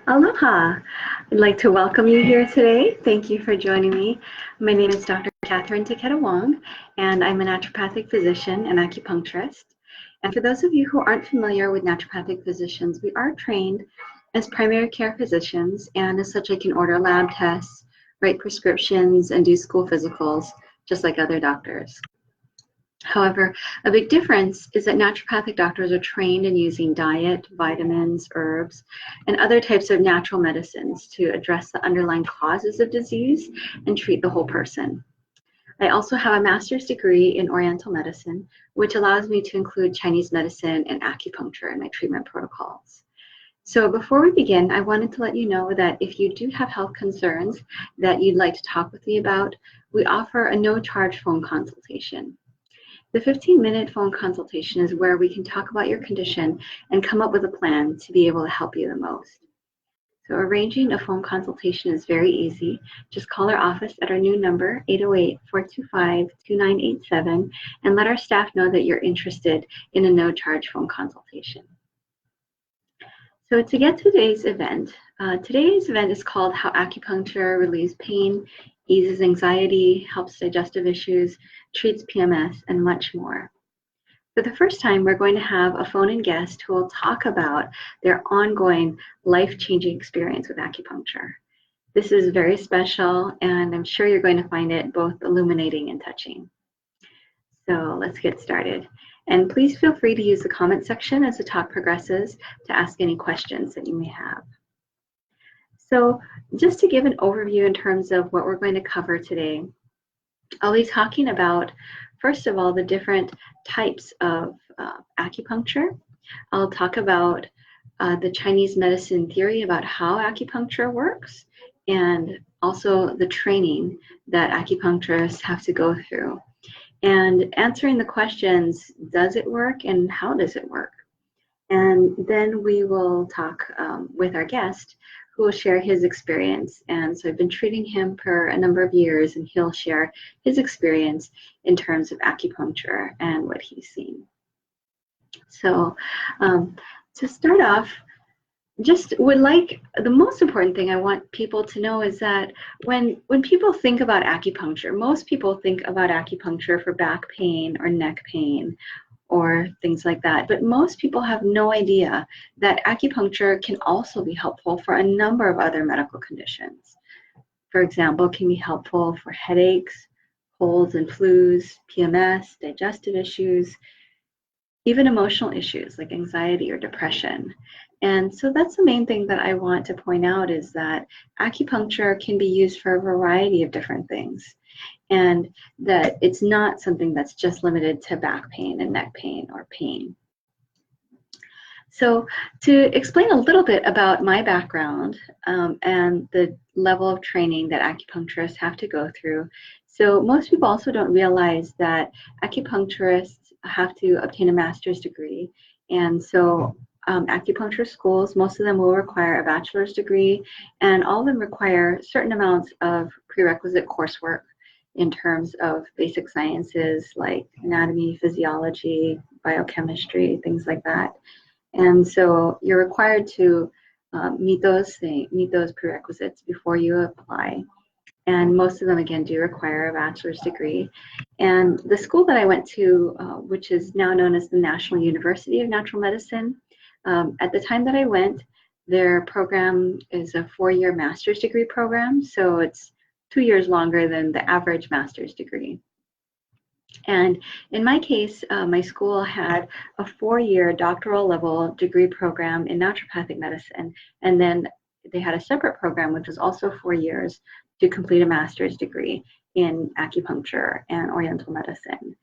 Aloha. I'd like to welcome you here today. Thank you for joining me. My name is Dr. Catherine Taketa-Wong, and I'm a naturopathic physician and acupuncturist. And for those of you who aren't familiar with naturopathic physicians, we are trained as primary care physicians, and as such I can order lab tests, write prescriptions, and do school physicals, just like other doctors. However, a big difference is that naturopathic doctors are trained in using diet, vitamins, herbs, and other types of natural medicines to address the underlying causes of disease and treat the whole person. I also have a master's degree in Oriental medicine, which allows me to include Chinese medicine and acupuncture in my treatment protocols. So before we begin, I wanted to let you know that if you do have health concerns that you'd like to talk with me about, we offer a no-charge phone consultation. The 15-minute phone consultation is where we can talk about your condition and come up with a plan to be able to help you the most. So arranging a phone consultation is very easy. Just call our office at our new number, 808-425-2987, and let our staff know that you're interested in a no-charge phone consultation. So to get to today's event is called How Acupuncture Relieves Pain, Eases Anxiety, Helps Digestive Issues, Treats PMS, and much more. For the first time, we're going to have a phone-in guest who will talk about their ongoing life-changing experience with acupuncture. This is very special, and I'm sure you're going to find it both illuminating and touching. So let's get started. And please feel free to use the comment section as the talk progresses to ask any questions that you may have. So just to give an overview in terms of what we're going to cover today, I'll be talking about, first of all, the different types of acupuncture. I'll talk about the Chinese medicine theory about how acupuncture works, and also the training that acupuncturists have to go through. And answering the questions, does it work and how does it work? And then we will talk with our guest who will share his experience. And so I've been treating him for a number of years, and he'll share his experience in terms of acupuncture and what he's seen. So to start off, the most important thing I want people to know is that when people think about acupuncture, most people think about acupuncture for back pain or neck pain or things like that. But most people have no idea that acupuncture can also be helpful for a number of other medical conditions. For example, it can be helpful for headaches, colds and flus, PMS, digestive issues, even emotional issues like anxiety or depression. And so that's the main thing that I want to point out, is that acupuncture can be used for a variety of different things, and that it's not something that's just limited to back pain and neck pain or pain. So to explain a little bit about my background and the level of training that acupuncturists have to go through. So most people also don't realize that acupuncturists have to obtain a master's degree. And so acupuncture schools, most of them will require a bachelor's degree, and all of them require certain amounts of prerequisite coursework in terms of basic sciences like anatomy, physiology, biochemistry, things like that. And so you're required to meet those prerequisites before you apply. And most of them, again, do require a bachelor's degree. And the school that I went to, which is now known as the National University of Natural Medicine, at the time that I went, their program is a 4-year master's degree program. So it's 2 years longer than the average master's degree. And in my case, my school had a 4-year doctoral level degree program in naturopathic medicine. And then they had a separate program, which was also 4 years, to complete a master's degree in acupuncture and Oriental medicine.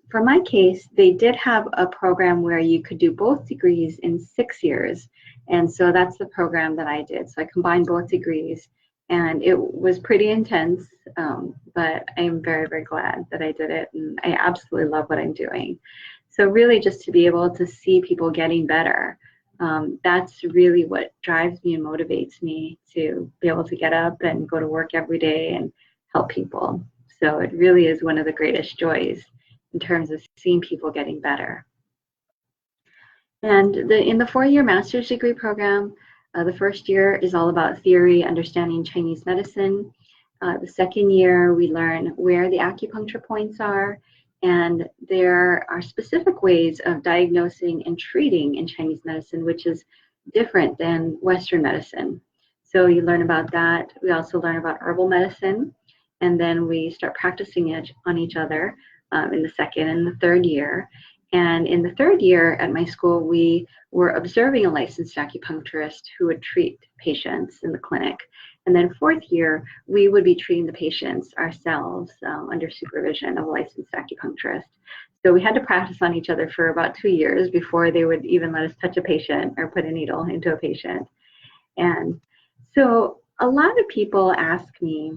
For my case, they did have a program where you could do both degrees in 6 years. And so that's the program that I did. So I combined both degrees, and it was pretty intense, but I'm very, very glad that I did it. And I absolutely love what I'm doing. So really just to be able to see people getting better, that's really what drives me and motivates me to be able to get up and go to work every day and help people. So it really is one of the greatest joys in terms of seeing people getting better. And in the 4-year master's degree program, The first year is all about theory, understanding Chinese medicine. The second year, we learn where the acupuncture points are, and there are specific ways of diagnosing and treating in Chinese medicine, which is different than Western medicine. So you learn about that. We also learn about herbal medicine, and then we start practicing it on each other in the second and the third year. And in the third year at my school, we were observing a licensed acupuncturist who would treat patients in the clinic. And then fourth year, we would be treating the patients ourselves under supervision of a licensed acupuncturist. So we had to practice on each other for about 2 years before they would even let us touch a patient or put a needle into a patient. And so a lot of people ask me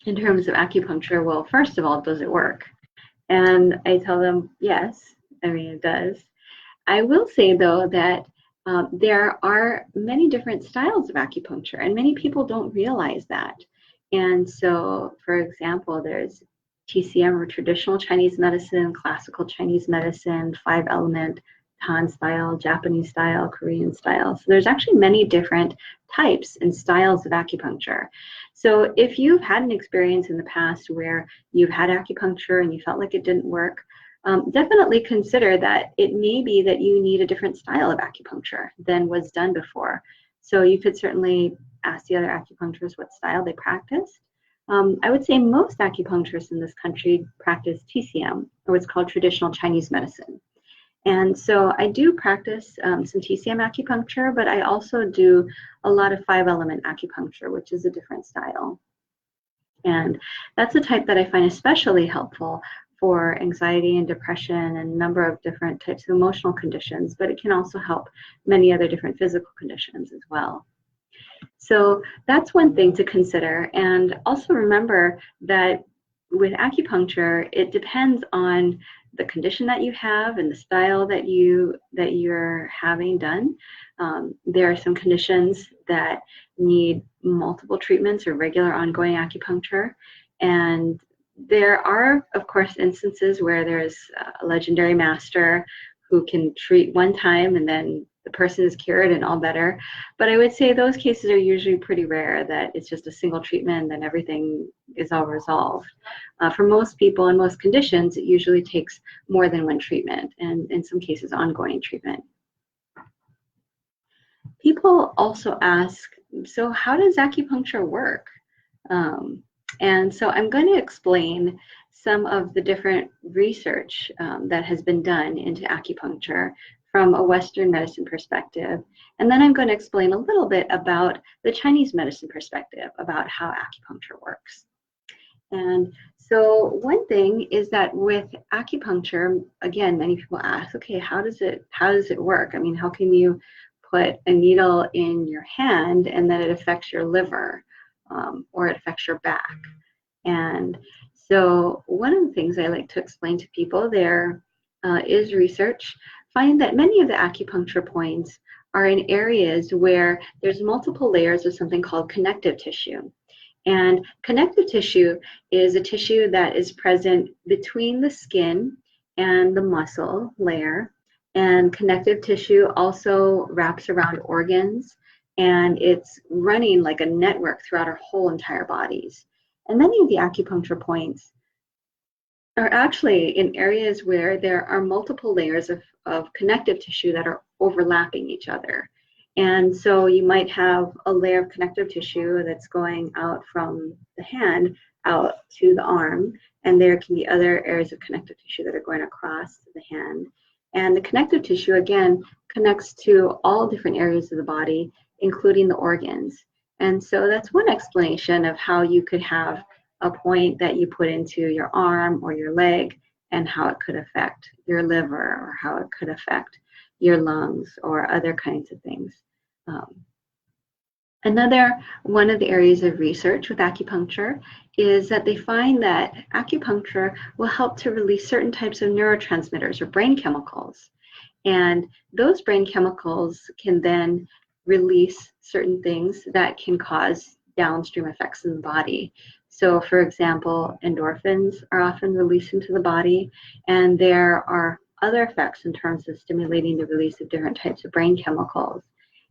in terms of acupuncture, well, first of all, does it work? And I tell them, yes, I mean, it does. I will say, though, that there are many different styles of acupuncture, and many people don't realize that. And so, for example, there's TCM, or traditional Chinese medicine, classical Chinese medicine, 5-element, Han style, Japanese style, Korean style. So there's actually many different types and styles of acupuncture. So if you've had an experience in the past where you've had acupuncture and you felt like it didn't work, definitely consider that it may be that you need a different style of acupuncture than was done before. So you could certainly ask the other acupuncturists what style they practiced. I would say most acupuncturists in this country practice TCM, or what's called traditional Chinese medicine. And so I do practice some TCM acupuncture, but I also do a lot of 5-element acupuncture, which is a different style. And that's the type that I find especially helpful for anxiety and depression and a number of different types of emotional conditions, but it can also help many other different physical conditions as well. So that's one thing to consider. And also remember that with acupuncture, it depends on the condition that you have and the style that you're having done. There are some conditions that need multiple treatments or regular ongoing acupuncture. And there are, of course, instances where there's a legendary master who can treat one time and then the person is cured and all better. But I would say those cases are usually pretty rare, that it's just a single treatment and then everything is all resolved. For most people and most conditions, it usually takes more than one treatment, and in some cases, ongoing treatment. People also ask, so how does acupuncture work? And so I'm going to explain some of the different research that has been done into acupuncture from a Western medicine perspective. And then I'm going to explain a little bit about the Chinese medicine perspective, about how acupuncture works. And so one thing is that with acupuncture, again, many people ask, okay, how does it work? I mean, how can you put a needle in your hand and then it affects your liver or it affects your back? And so one of the things I like to explain to people there is research finding that many of the acupuncture points are in areas where there's multiple layers of something called connective tissue. And connective tissue is a tissue that is present between the skin and the muscle layer. And connective tissue also wraps around organs, and it's running like a network throughout our whole entire bodies. And many of the acupuncture points are actually in areas where there are multiple layers of connective tissue that are overlapping each other. And so you might have a layer of connective tissue that's going out from the hand out to the arm, and there can be other areas of connective tissue that are going across the hand. And the connective tissue, again, connects to all different areas of the body, including the organs. And so that's one explanation of how you could have a point that you put into your arm or your leg and how it could affect your liver or how it could affect your lungs or other kinds of things. Another one of the areas of research with acupuncture is that they find that acupuncture will help to release certain types of neurotransmitters or brain chemicals. And those brain chemicals can then release certain things that can cause downstream effects in the body. So, for example, endorphins are often released into the body, and there are other effects in terms of stimulating the release of different types of brain chemicals.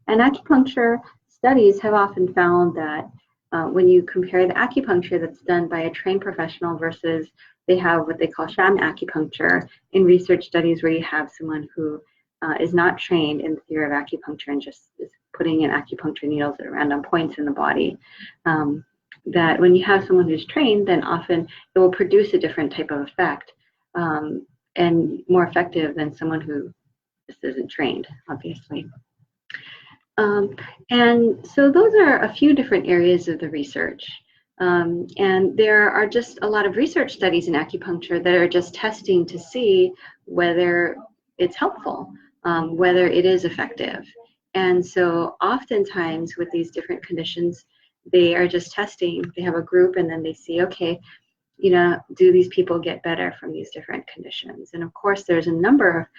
And acupuncture studies have often found that when you compare the acupuncture that's done by a trained professional versus they have what they call sham acupuncture in research studies where you have someone who is not trained in the theory of acupuncture and just is putting in acupuncture needles at random points in the body, that when you have someone who's trained, then often it will produce a different type of effect and more effective than someone who just isn't trained, obviously. And so those are a few different areas of the research. And there are just a lot of research studies in acupuncture that are just testing to see whether it's helpful, whether it is effective. And so oftentimes with these different conditions, they are just testing. They have a group and then they see, okay, do these people get better from these different conditions? And of course, there's a number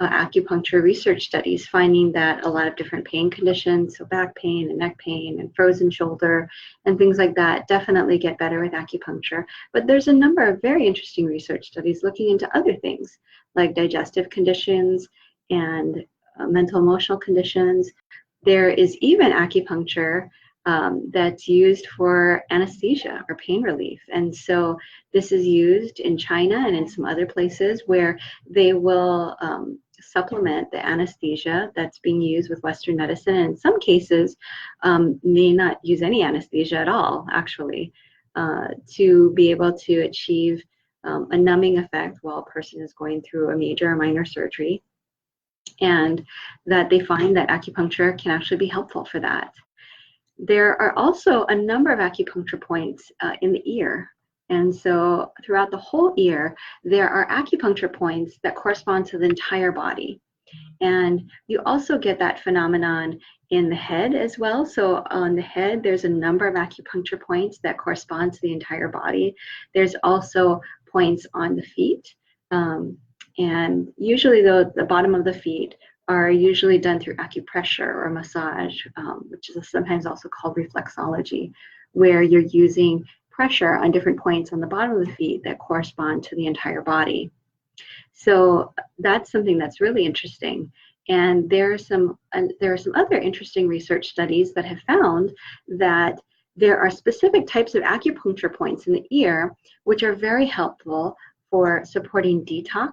of acupuncture research studies finding that a lot of different pain conditions, so back pain and neck pain and frozen shoulder and things like that, definitely get better with acupuncture. But there's a number of very interesting research studies looking into other things like digestive conditions and mental emotional conditions. There is even acupuncture that's used for anesthesia or pain relief. And so this is used in China and in some other places where they will supplement the anesthesia that's being used with Western medicine. And in some cases, may not use any anesthesia at all, actually, to be able to achieve a numbing effect while a person is going through a major or minor surgery. And that they find that acupuncture can actually be helpful for that. There are also a number of acupuncture points in the ear. And so throughout the whole ear, there are acupuncture points that correspond to the entire body. And you also get that phenomenon in the head as well. So on the head, there's a number of acupuncture points that correspond to the entire body. There's also points on the feet. And usually the bottom of the feet are usually done through acupressure or massage, which is sometimes also called reflexology, where you're using pressure on different points on the bottom of the feet that correspond to the entire body. So that's something that's really interesting. And there are some other interesting research studies that have found that there are specific types of acupuncture points in the ear which are very helpful for supporting detox.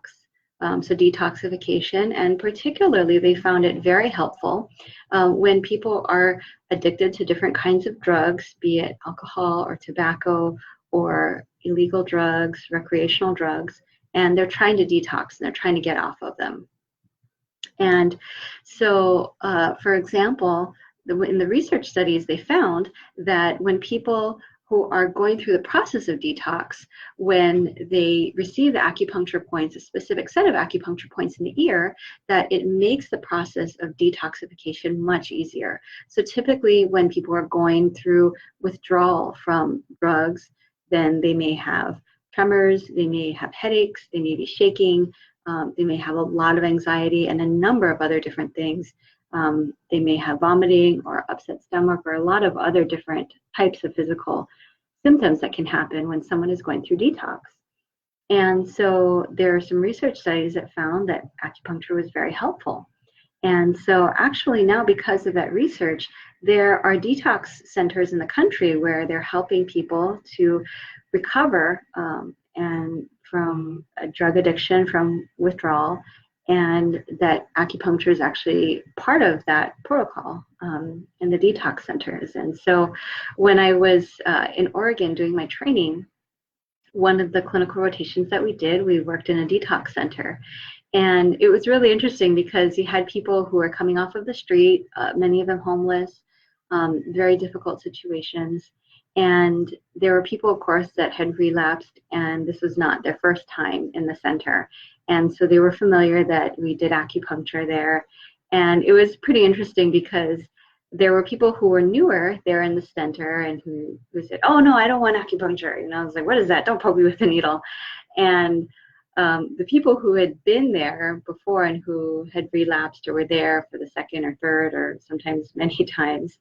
So detoxification, and particularly they found it very helpful when people are addicted to different kinds of drugs, be it alcohol or tobacco or illegal drugs, recreational drugs, and they're trying to detox and they're trying to get off of them. And so, for example, in the research studies, they found that when people who are going through the process of detox, when they receive the acupuncture points, a specific set of acupuncture points in the ear, that it makes the process of detoxification much easier. So typically when people are going through withdrawal from drugs, then they may have tremors, they may have headaches, they may be shaking, they may have a lot of anxiety and a number of other different things. They may have vomiting or upset stomach or a lot of other different types of physical symptoms that can happen when someone is going through detox. And so there are some research studies that found that acupuncture was very helpful. And so actually now, because of that research, there are detox centers in the country where they're helping people to recover and from a drug addiction, from withdrawal, and that acupuncture is actually part of that protocol in the detox centers. And so when I was in Oregon doing my training, one of the clinical rotations that we did, we worked in a detox center. And it was really interesting because you had people who were coming off of the street, many of them homeless, very difficult situations. And there were people, of course, that had relapsed, and this was not their first time in the center. And so they were familiar that we did acupuncture there. And it was pretty interesting because there were people who were newer there in the center and who said, oh, no, I don't want acupuncture. And I was like, what is that? Don't poke me with a needle. And the people who had been there before and who had relapsed or were there for the second or third or sometimes many times,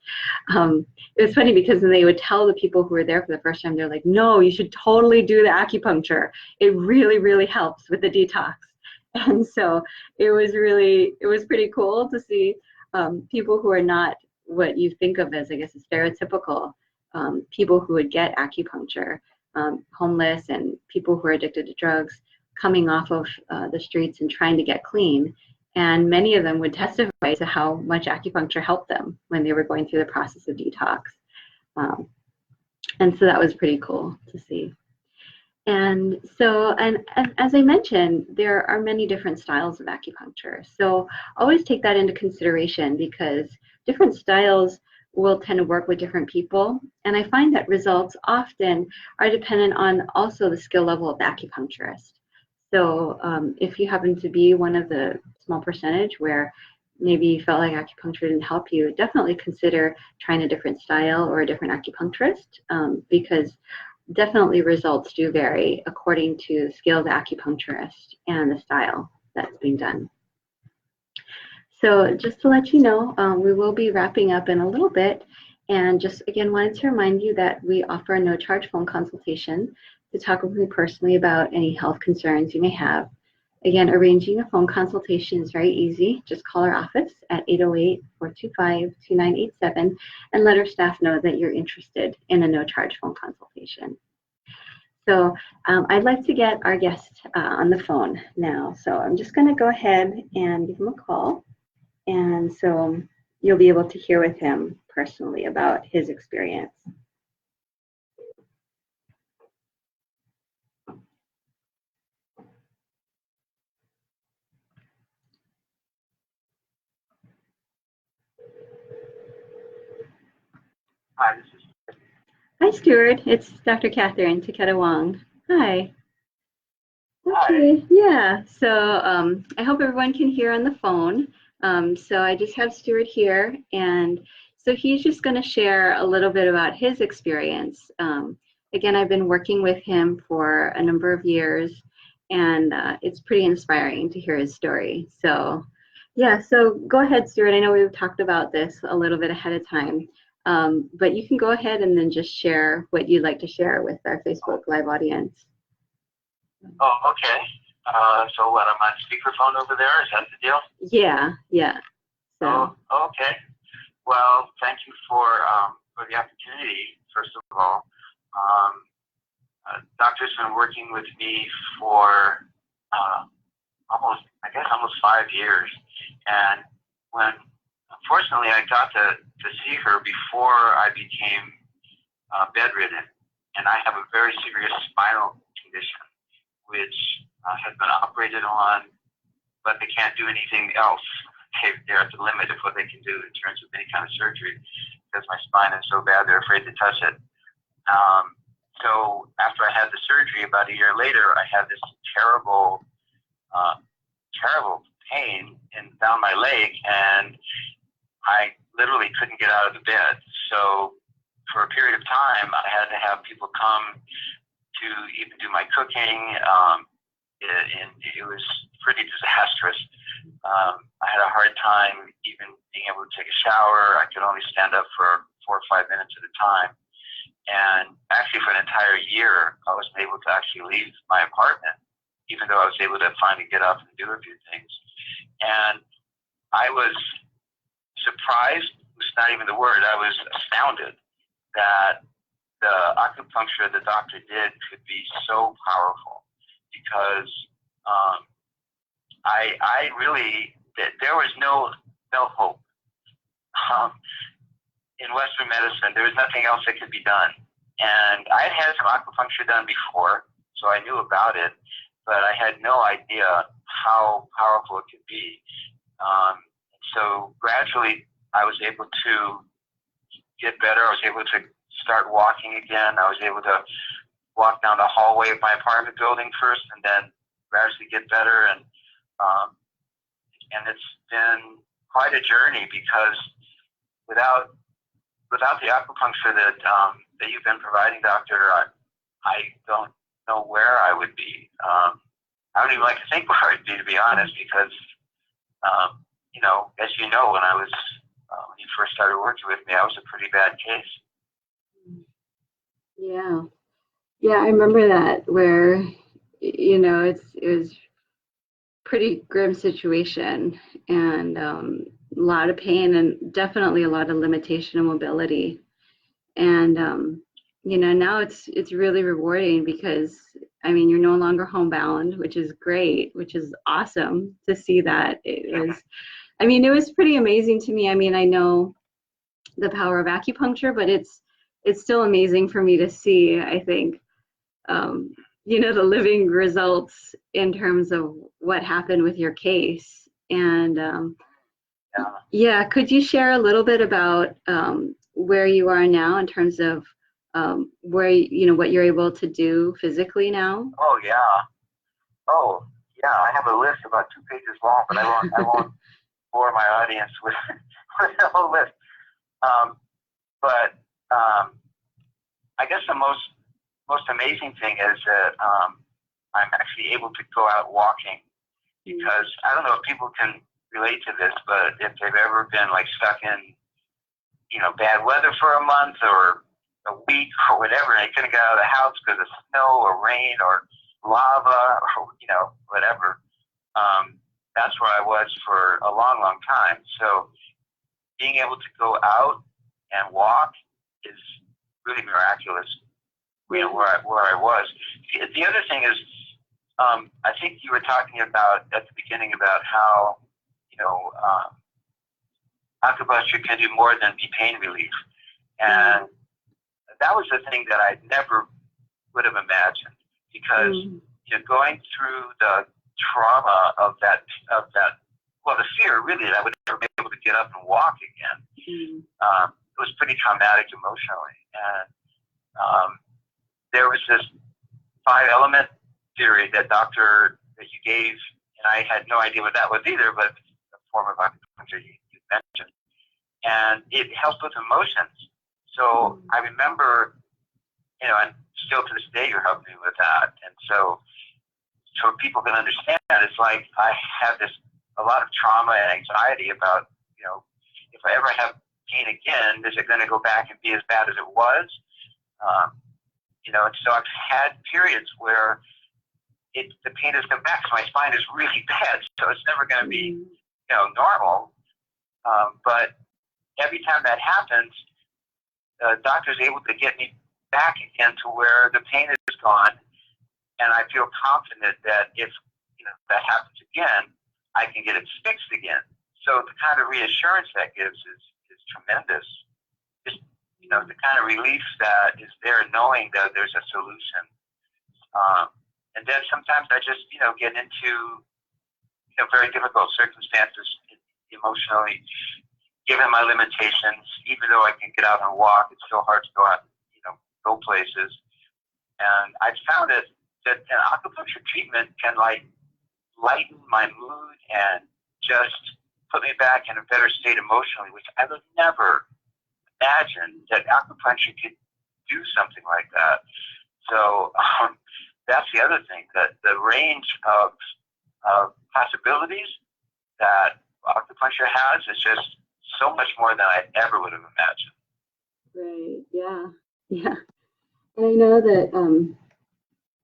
it was funny because when they would tell the people who were there for the first time, they're like, no, you should totally do the acupuncture. It really, really helps with the detox. And so it was pretty cool to see people who are not what you think of as, I guess, stereotypical people who would get acupuncture, homeless and people who are addicted to drugs, coming off of the streets and trying to get clean. And many of them would testify to how much acupuncture helped them when they were going through the process of detox. And so that was pretty cool to see. And so, and as I mentioned, there are many different styles of acupuncture. So always take that into consideration, because different styles will tend to work with different people. And I find that results often are dependent on also the skill level of the acupuncturist. So if you happen to be one of the small percentage where maybe you felt like acupuncture didn't help you, definitely consider trying a different style or a different acupuncturist, because definitely results do vary according to the skill of the acupuncturist and the style that's being done. So just to let you know, we will be wrapping up in a little bit, and just again wanted to remind you that we offer a no-charge phone consultation to talk with me personally about any health concerns you may have. Again, arranging a phone consultation is very easy. Just call our office at 808-425-2987 and let our staff know that you're interested in a no-charge phone consultation. So I'd like to get our guest on the phone now. So I'm just going to go ahead and give him a call. And so you'll be able to hear with him personally about his experience. Hi, this is. Hi, Stuart. It's Dr. Catherine Taketa-Wong. Hi. Okay. Hi. Yeah. So I hope everyone can hear on the phone. So I just have Stuart here, and so he's just going to share a little bit about his experience. Again, I've been working with him for a number of years, and it's pretty inspiring to hear his story. So yeah, so go ahead, Stuart. I know we've talked about this a little bit ahead of time, but you can go ahead and then just share what you'd like to share with our Facebook Live audience. Oh, okay. So what, I'm on speakerphone over there? Is that the deal? Yeah, yeah. So. Oh, okay. Well, thank you for the opportunity, first of all. Doctor's been working with me for almost 5 years. And when, unfortunately, I got to see her before I became bedridden. And I have a very serious spinal condition, which has been operated on, but they can't do anything else. They're at the limit of what they can do in terms of any kind of surgery, because my spine is so bad they're afraid to touch it. So after I had the surgery, about a year later, I had this terrible pain down my leg, and I literally couldn't get out of the bed. So for a period of time, I had to have people come to even do my cooking, and it was pretty disastrous. I had a hard time even being able to take a shower. I could only stand up for 4 or 5 minutes at a time. And actually for an entire year, I wasn't able to actually leave my apartment, even though I was able to finally get up and do a few things. And I was surprised, was not even the word, I was astounded that the acupuncture the doctor did could be so powerful, because I really, there was no hope. In Western medicine, there was nothing else that could be done. And I had had some acupuncture done before, so I knew about it, but I had no idea how powerful it could be. So gradually, I was able to get better. I was able to start walking again. I was able to walk down the hallway of my apartment building first, and then gradually get better. And it's been quite a journey, because without the acupuncture that you've been providing, doctor, I don't know where I would be. I don't even like to think where I'd be, to be honest, because as you know, when when you first started working with me, I was a pretty bad case. Yeah, I remember that, where it was pretty grim situation, and lot of pain and definitely a lot of limitation and mobility. And you know, now it's really rewarding because I mean, you're no longer homebound, which is great, which is awesome to see that. It was, I mean, it was pretty amazing to me. I mean, I know the power of acupuncture, but it's still amazing for me to see, I think, you know, the living results in terms of what happened with your case. And Yeah. yeah, could you share a little bit about where you are now in terms of where, you know, what you're able to do physically now? Oh yeah. Oh yeah. I have a list about 2 pages long, but I won't bore my audience with with the whole list. But I guess the most amazing thing is that I'm actually able to go out walking, because I don't know if people can relate to this, but if they've ever been like stuck in, you know, bad weather for a month or a week or whatever, and they couldn't get out of the house because of snow or rain or lava or, you know, whatever. That's where I was for a long, long time. So being able to go out and walk is really miraculous. You know, where I was. The other thing is, I think you were talking about at the beginning about how, you know, acupuncture can do more than be pain relief, and that was the thing that I never would have imagined, because you know, going through the trauma of that, well, the fear really that I would never be able to get up and walk again. It was pretty traumatic emotionally, and there was this 5-element theory that you gave, and I had no idea what that was either, but it's a form of acupuncture you mentioned, and it helps with emotions. So I remember, you know, and still to this day you're helping me with that, and so people can understand, it's like I have a lot of trauma and anxiety about, you know, if I ever have pain again, is it going to go back and be as bad as it was? You know, and so I've had periods where the pain has come back, so my spine is really bad, so it's never going to be, you know, normal. But every time that happens, the doctor's able to get me back again to where the pain is gone, and I feel confident that if, you know, that happens again, I can get it fixed again. So the kind of reassurance that gives is tremendous. Just, you know, the kind of relief that is there knowing that there's a solution. And then sometimes I just, you know, get into, you know, very difficult circumstances emotionally, given my limitations. Even though I can get out and walk, it's still hard to go out, you know, go places. And I've found that an acupuncture treatment can like lighten my mood and just put me back in a better state emotionally, which I would never imagine that acupuncture could do something like that. So that's the other thing, that the range of possibilities that acupuncture has is just so much more than I ever would have imagined. Right. Yeah. Yeah. And I know that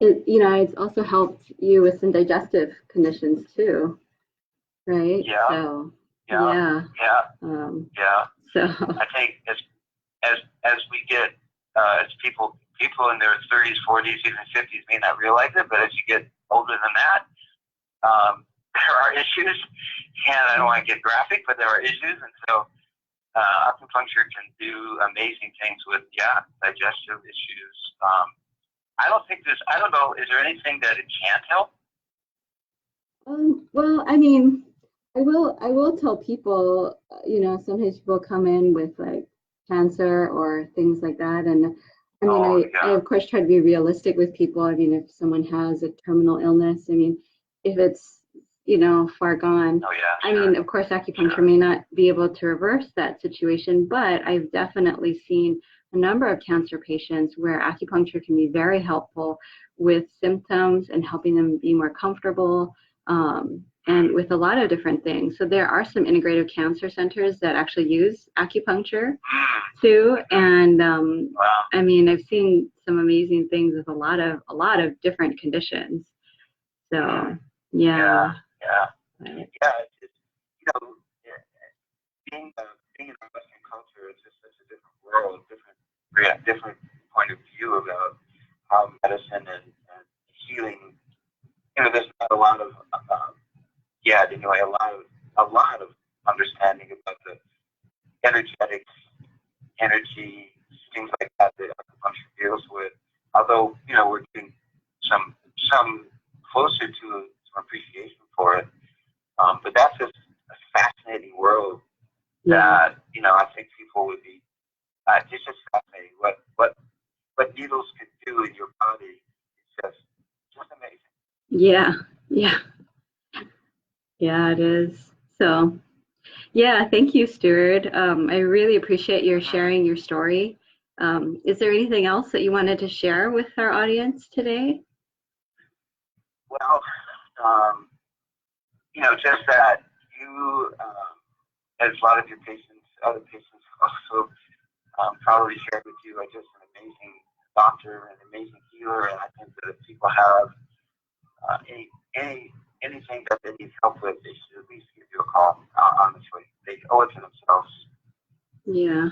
it, you know, it's also helped you with some digestive conditions too, right? Yeah. So yeah. So I think as we get as people in their 30s, 40s, even 50s may not realize it, but as you get older than that, there are issues, and I don't want to get graphic, but there are issues, and so acupuncture can do amazing things with digestive issues. I don't know, is there anything that it can't help? well, I mean, I will tell people, you know, sometimes people come in with like cancer or things like that, and I mean, I of course try to be realistic with people. I mean, if someone has a terminal illness, I mean, if it's, you know, far gone, I mean, of course, acupuncture may not be able to reverse that situation, but I've definitely seen a number of cancer patients where acupuncture can be very helpful with symptoms and helping them be more comfortable, and with a lot of different things. So there are some integrative cancer centers that actually use acupuncture too, and I mean, I've seen some amazing things with a lot of different conditions. So Yeah. You know, being in our Western culture is just such a different world, different point of view about how medicine and healing. There's not a lot of yet anyway, a lot of understanding about the energetics, energy, things like that acupuncture deals with. Although we're doing some closer to appreciation for it, but that's just a fascinating world that I think people would be. It's just fascinating what needles could do in your body. It's just amazing. Yeah, it is. So, yeah, thank you, Stuart. I really appreciate your sharing your story. Is there anything else that you wanted to share with our audience today? Well, just that you, as a lot of your patients, other patients also probably shared with you, are just an amazing doctor, an amazing healer, and I think that if people have anything that they need help with, they should at least give you a call. Honestly, they owe it to themselves. Yeah.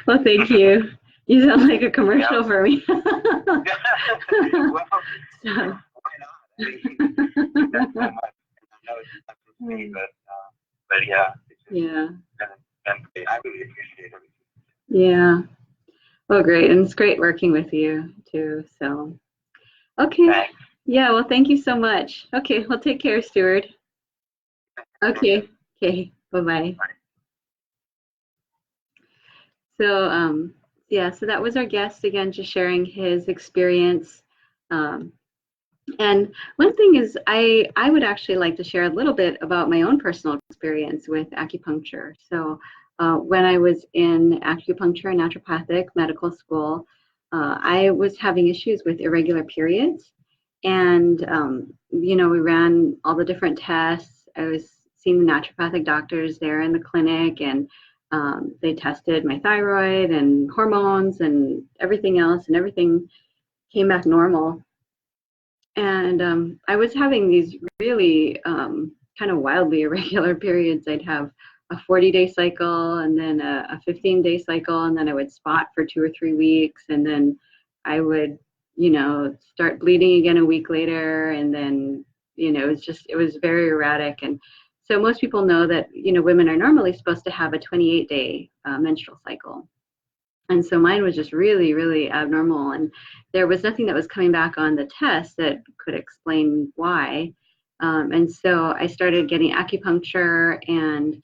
Well, thank you. You sound like a commercial for me. Well, why not? I mean, that's so much. I know it's not just me, but yeah. And I really appreciate everything. Yeah. Well, great. And it's great working with you too. So, okay. Thanks. Yeah. Well, thank you so much. Okay. Well, take care, Stuart. Okay. Okay. Bye-bye. So, yeah, so that was our guest again, just sharing his experience. And one thing is, I would actually like to share a little bit about my own personal experience with acupuncture. So when I was in acupuncture and naturopathic medical school, I was having issues with irregular periods. And, we ran all the different tests. I was seeing the naturopathic doctors there in the clinic, and they tested my thyroid and hormones and everything else, and everything came back normal. And I was having these really kind of wildly irregular periods. I'd have a 40-day cycle, and then a 15-day cycle, and then I would spot for 2 or 3 weeks, and then I would, start bleeding again a week later, and then, it was very erratic. And so most people know that, women are normally supposed to have a 28-day menstrual cycle. And so mine was just really, really abnormal. And there was nothing that was coming back on the test that could explain why. And so I started getting acupuncture and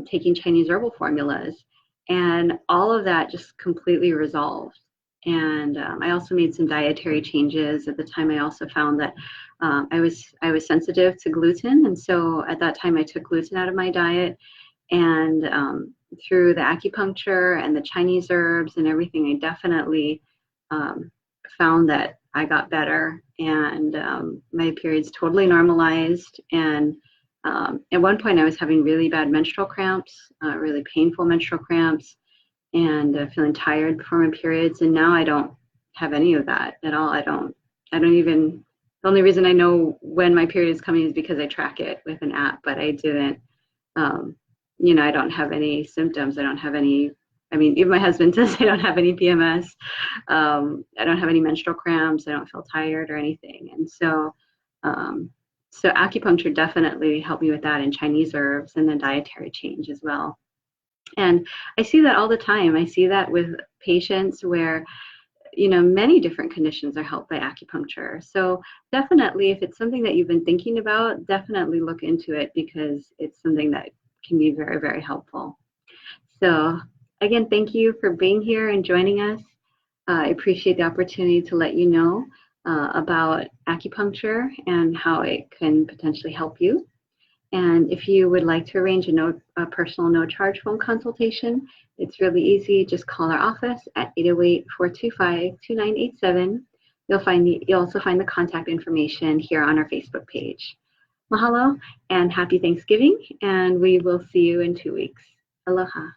taking Chinese herbal formulas. And all of that just completely resolved. And I also made some dietary changes. At the time, I also found that I was sensitive to gluten. And so at that time, I took gluten out of my diet. And through the acupuncture and the Chinese herbs and everything, I definitely found that I got better, and my periods totally normalized. And at one point I was having really bad menstrual cramps, really painful menstrual cramps, and feeling tired before my periods. And now I don't have any of that at all. I don't even, the only reason I know when my period is coming is because I track it with an app, but I didn't, I don't have any symptoms. I don't have any, even my husband says I don't have any PMS. I don't have any menstrual cramps. I don't feel tired or anything. And so, so acupuncture definitely helped me with that, and Chinese herbs, and then dietary change as well. And I see that all the time. I see that with patients where, many different conditions are helped by acupuncture. So definitely, if it's something that you've been thinking about, definitely look into it, because it's something that can be very, very helpful. So again, thank you for being here and joining us. I appreciate the opportunity to let you know about acupuncture and how it can potentially help you. And if you would like to arrange a personal no-charge phone consultation, it's really easy. Just call our office at 808-425-2987. You'll also find the contact information here on our Facebook page. Mahalo and happy Thanksgiving, and we will see you in 2 weeks. Aloha.